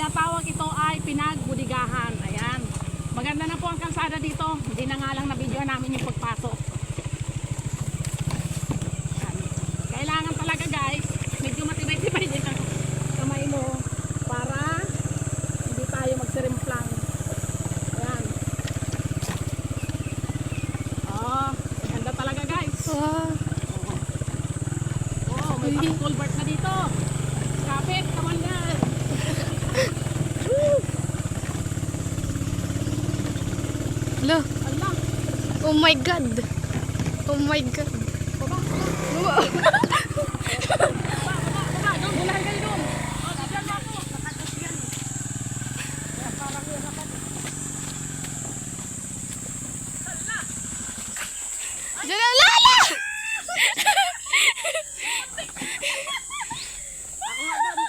tinatawag ito ay pinagbudigahan. Ayan. Maganda na po ang kalsada dito. Hindi na nga lang na-video namin yung pagpasok. Ayan. Kailangan talaga guys, medyo matibay-tibay din ang kamay mo para hindi tayo magsirimplang. Ayan. Oh, ganda talaga guys. Wow. Oh, may culvert na dito. Kapit, kaman yan. Hello. Allah. Oh my God. Oh my God. Baba. Wow. Baba. Doon. Bulahan kayo doon. O, dyan mo ako. Nakatas yan. Kaya parang yun dapat. Allah. Diyan na lala! Ako nga doon.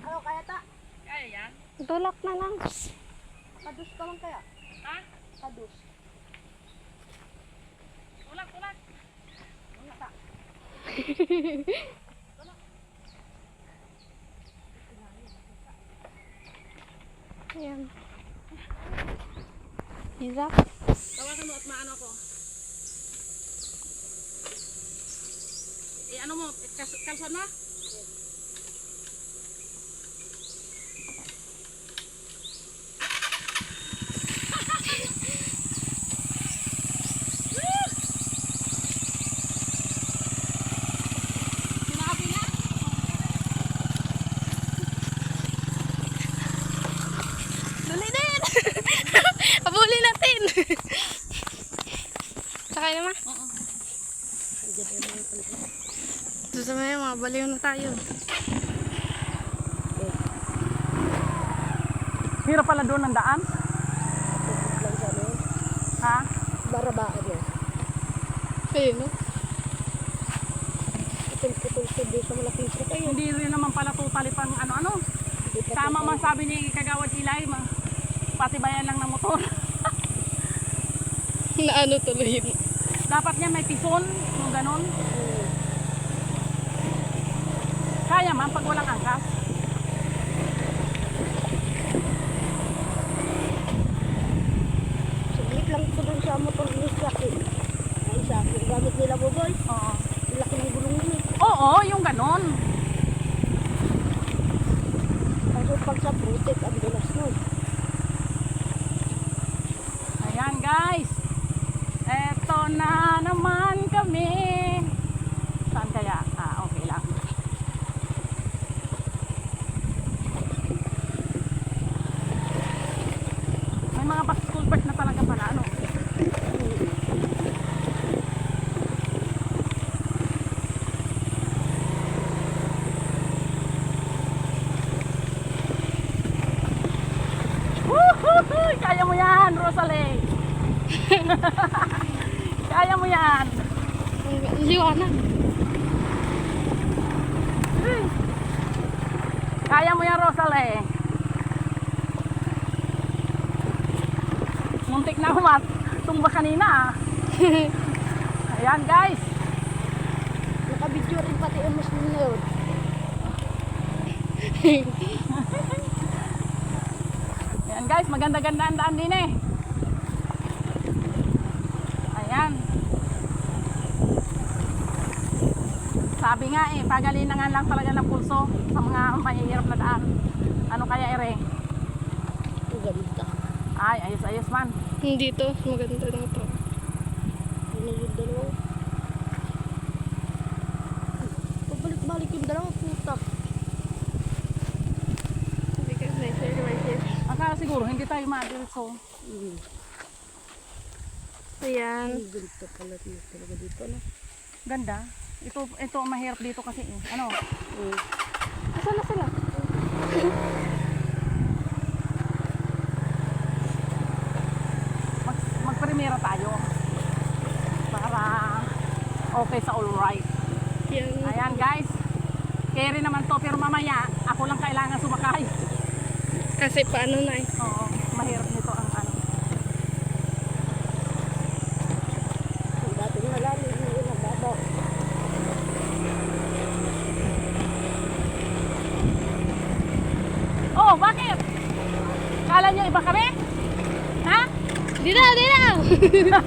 Ano kaya ta? Kaya yan? Tulak na lang. Kadus ka lang kaya? Ha? Kadus. Tulak. Wala ta. Ayan. Hirap. Tawagan mo at maano ko. Ano mo? Kalson mo? Sinabi na? Dali din! Abulin natin! Sakay naman. Oo. Gusto mo yun, mga baliw na tayo. Hirap pala doon ang daan? Ha? Barabaan yan. Ayun, no? Putol-putol doon sa malaking truck ayun. Hindi rin naman pala totally pang ano-ano. Tama man sabi ni Kagawad Ilay, patibayan lang ng motor. Na ano tuloy yun. Dapat niya may tison, yung ganon. Kaya man pag walang angkas. Saglit lang ito doon sa motor ni Saki. Ay, Saki. Gamit nila po boys. Oo. Laki ng gulong yun eh. Oo, yung ganon. Kaso pag sa putik, ang bilas nun. Ayan guys. Eto na naman kami. Saan kaya? Okay lang. May mga bus culvert na talaga pala, ano? Woohoo! Kaya mo yan, Rosalie! Kaya mo yan! Ang liwanag. Kaya mo yan, Rosalie! Muntik na umat. Tumba kanina ah. Ayan guys. Nakabidyo rin pati ang Muslim na yun. Ayan guys, maganda-ganda ang daan din eh. Ayan. Sabi nga eh, pagalinangan lang talaga ng pulso sa mga mahihirap na daan. Ano kaya ere? Ang ganda. Ay, ayos-ayos man. Dito, maganda ng truck. Ano yung dalawa? Pabalik-balik yung dalawa, puta. Because nicer right here. Akala siguro hindi tayo ma-diretso. Ayan. Ang ganda pala talaga dito, no? Ganda. Ito ang mahirap dito kasi eh. Ano? Asan na sila? Magprimera tayo. Para okay sa all right. Yan. Ayan guys. Carry naman to pero mamaya ako lang kailangan sumakay. Kasi paano na eh. Oo, mahirap nito ang ano. Ang dating malalim, yung nababaw. Di na, di na!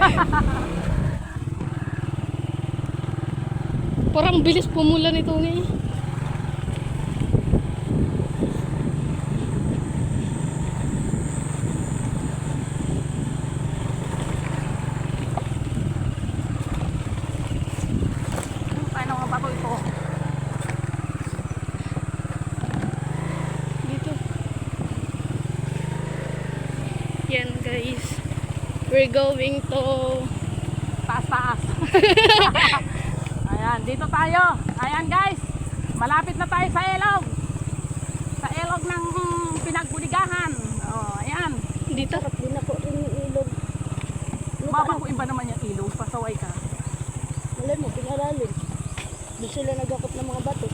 Parang bilis pumula nito ngayon. Paano nga ba ito? Dito. Yan guys. We're going to... Taas-taas. Ayan, dito tayo. Ayan guys. Malapit na tayo sa ilog. Sa ilog ng pinagbuligahan. Oh, ayan. Dito. Sarap din ako rin yung ilog. Babakuin ba naman yung ilog? Pasaway ka. Malay mo, pinaralim. Doon sila nagakot ng mga bato.